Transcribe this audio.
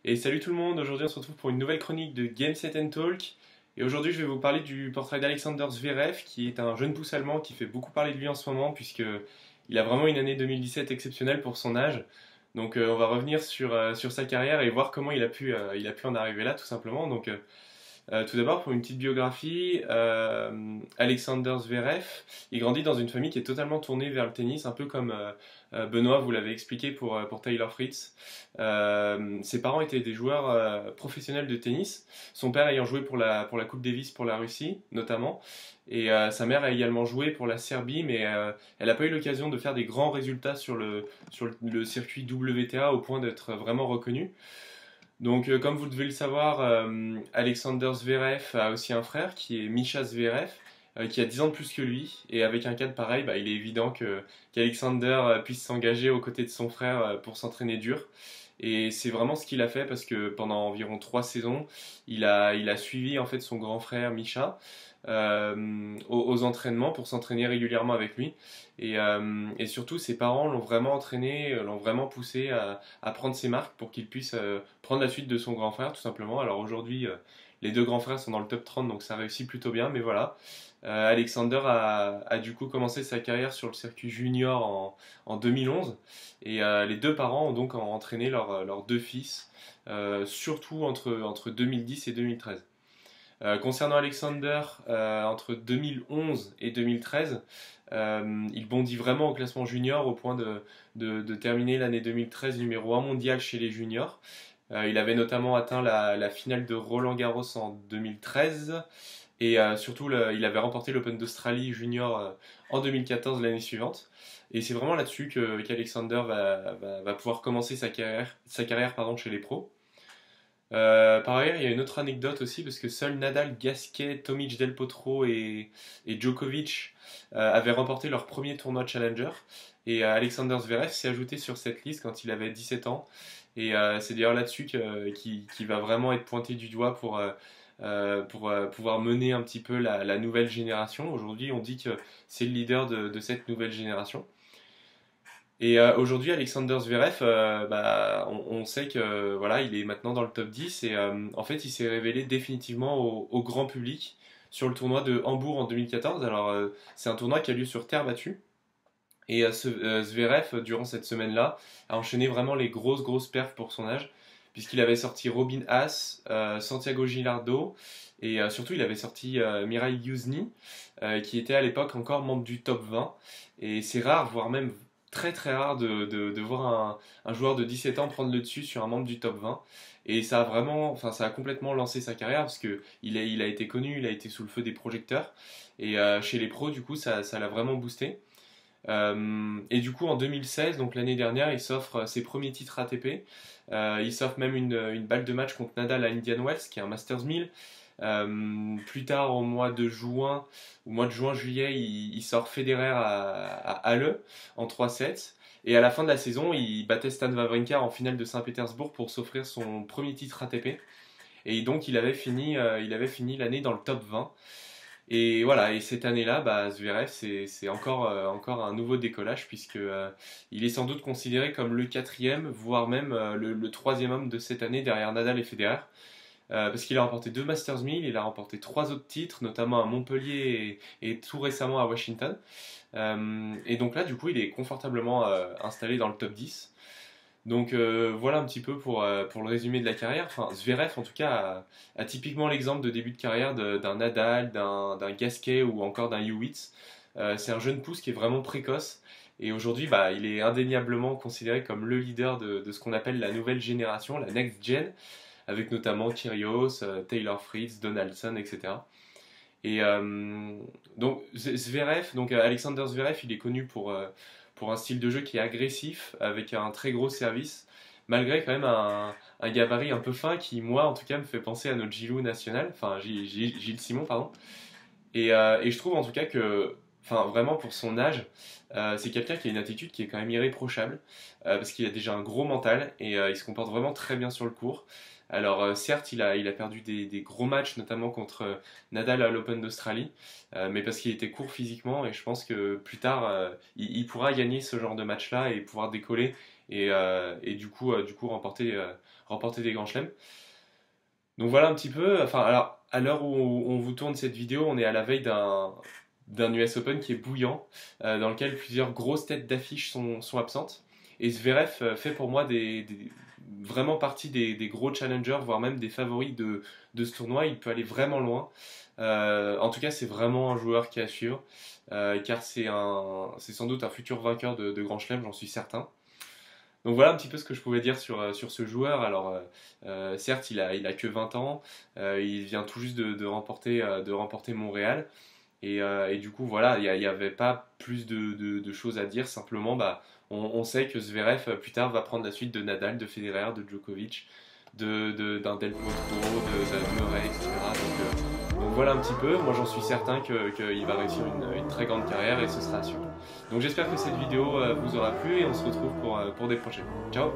Et salut tout le monde, aujourd'hui on se retrouve pour une nouvelle chronique de Game Set and Talk. Et aujourd'hui je vais vous parler du portrait d'Alexander Zverev, qui est un jeune pousse allemand qui fait beaucoup parler de lui en ce moment, puisque il a vraiment une année 2017 exceptionnelle pour son âge. Donc on va revenir sur sa carrière et voir comment il a pu en arriver là tout simplement. Tout d'abord, pour une petite biographie, Alexander Zverev, il grandit dans une famille qui est totalement tournée vers le tennis, un peu comme Benoît vous l'avez expliqué pour Taylor Fritz. Ses parents étaient des joueurs professionnels de tennis, son père ayant joué pour la Coupe Davis pour la Russie, notamment, et sa mère a également joué pour la Serbie, mais elle n'a pas eu l'occasion de faire des grands résultats sur le circuit WTA au point d'être vraiment reconnue. Comme vous devez le savoir, Alexander Zverev a aussi un frère qui est Misha Zverev, qui a 10 ans de plus que lui. Et avec un cadre pareil, il est évident qu'Alexander puisse s'engager aux côtés de son frère pour s'entraîner dur. Et c'est vraiment ce qu'il a fait parce que pendant environ 3 saisons, il a suivi en fait son grand frère Misha aux entraînements pour s'entraîner régulièrement avec lui. Et surtout, ses parents l'ont vraiment entraîné, l'ont vraiment poussé à prendre ses marques pour qu'il puisse prendre la suite de son grand frère, tout simplement. Alors aujourd'hui, les deux grands frères sont dans le top 30, donc ça réussit plutôt bien, mais voilà. Alexander a du coup commencé sa carrière sur le circuit junior en 2011, et les deux parents ont donc entraîné leurs deux fils, surtout entre 2010 et 2013. Concernant Alexander, entre 2011 et 2013, il bondit vraiment au classement junior au point de terminer l'année 2013 numéro 1 mondial chez les juniors. Il avait notamment atteint la finale de Roland Garros en 2013 et surtout il avait remporté l'Open d'Australie junior en 2014 l'année suivante. Et c'est vraiment là-dessus qu'Alexander va pouvoir commencer sa carrière pardon, chez les pros. Par ailleurs, il y a une autre anecdote aussi, parce que seuls Nadal, Gasquet, Tomic, Del Potro et Djokovic avaient remporté leur premier tournoi Challenger. Et Alexander Zverev s'est ajouté sur cette liste quand il avait 17 ans. Et c'est d'ailleurs là-dessus qu'il va vraiment être pointé du doigt pour pouvoir mener un petit peu la nouvelle génération. Aujourd'hui, on dit que c'est le leader de cette nouvelle génération. Et aujourd'hui, Alexander Zverev, on sait que voilà, il est maintenant dans le top 10 et en fait, il s'est révélé définitivement au grand public sur le tournoi de Hambourg en 2014. Alors, c'est un tournoi qui a lieu sur terre battue. Et Zverev, durant cette semaine-là, a enchaîné vraiment les grosses perfs pour son âge, puisqu'il avait sorti Robin Haas, Santiago Gilardo, et surtout il avait sorti Mirai Youzhny, qui était à l'époque encore membre du top 20. Et c'est rare, voire même très rare de voir un joueur de 17 ans prendre le dessus sur un membre du top 20. Et ça a vraiment, enfin ça a complètement lancé sa carrière parce que il a été connu, il a été sous le feu des projecteurs. Et chez les pros, du coup, ça l'a vraiment boosté. Et du coup, en 2016, donc l'année dernière, il s'offre ses premiers titres ATP. Il s'offre même une balle de match contre Nadal à Indian Wells, qui est un Masters 1000. Plus tard, au mois de juin-juillet, il sort Federer à Halle en 3-7. Et à la fin de la saison, il battait Stan Wawrinka en finale de Saint-Pétersbourg pour s'offrir son premier titre ATP. Et donc, il avait fini l'année dans le top 20. Et voilà, et cette année-là, Zverev, c'est encore un nouveau décollage, puisque il est sans doute considéré comme le quatrième, voire même le troisième homme de cette année derrière Nadal et Federer. Parce qu'il a remporté 2 Masters 1000, il a remporté 3 autres titres, notamment à Montpellier et tout récemment à Washington. Et donc là, du coup, il est confortablement installé dans le top 10. Voilà un petit peu pour le résumé de la carrière. Enfin, Zverev, en tout cas, a typiquement l'exemple de début de carrière d'un Nadal, d'un Gasquet ou encore d'un Hewitt. C'est un jeune pousse qui est vraiment précoce. Et aujourd'hui, il est indéniablement considéré comme le leader de ce qu'on appelle la nouvelle génération, la next gen, avec notamment Kyrgios, Taylor Fritz, Donaldson, etc. Et Zverev, Alexander Zverev, il est connu pour un style de jeu qui est agressif, avec un très gros service, malgré quand même un gabarit un peu fin qui, moi, en tout cas, me fait penser à notre Gilou national, enfin Gilles Simon, pardon. Et je trouve en tout cas que enfin vraiment pour son âge, c'est quelqu'un qui a une attitude qui est quand même irréprochable, parce qu'il a déjà un gros mental et il se comporte vraiment très bien sur le court. Alors certes, il a perdu des gros matchs, notamment contre Nadal à l'Open d'Australie, mais parce qu'il était court physiquement et je pense que plus tard, il pourra gagner ce genre de match-là et pouvoir décoller et du coup remporter des grands chelems. Donc voilà un petit peu. Enfin, alors, à l'heure où on vous tourne cette vidéo, on est à la veille d'un US Open qui est bouillant, dans lequel plusieurs grosses têtes d'affiche sont absentes. Et Zverev fait pour moi vraiment partie des gros challengers, voire même des favoris de ce tournoi. Il peut aller vraiment loin. En tout cas, c'est vraiment un joueur qui est à suivre, car c'est sans doute un futur vainqueur de Grand Chelem, j'en suis certain. Donc voilà un petit peu ce que je pouvais dire sur ce joueur. Alors certes, il a que 20 ans, il vient tout juste de remporter Montréal. Et du coup, voilà, il n'y avait pas plus de choses à dire. Simplement, bah, on sait que Zverev, plus tard, va prendre la suite de Nadal, de Federer, de Djokovic, d'un Del Potro, de Murray, etc. Donc voilà un petit peu. Moi, j'en suis certain qu'il va réussir une très grande carrière et ce sera sûr. Donc j'espère que cette vidéo vous aura plu et on se retrouve pour des prochaines. Ciao!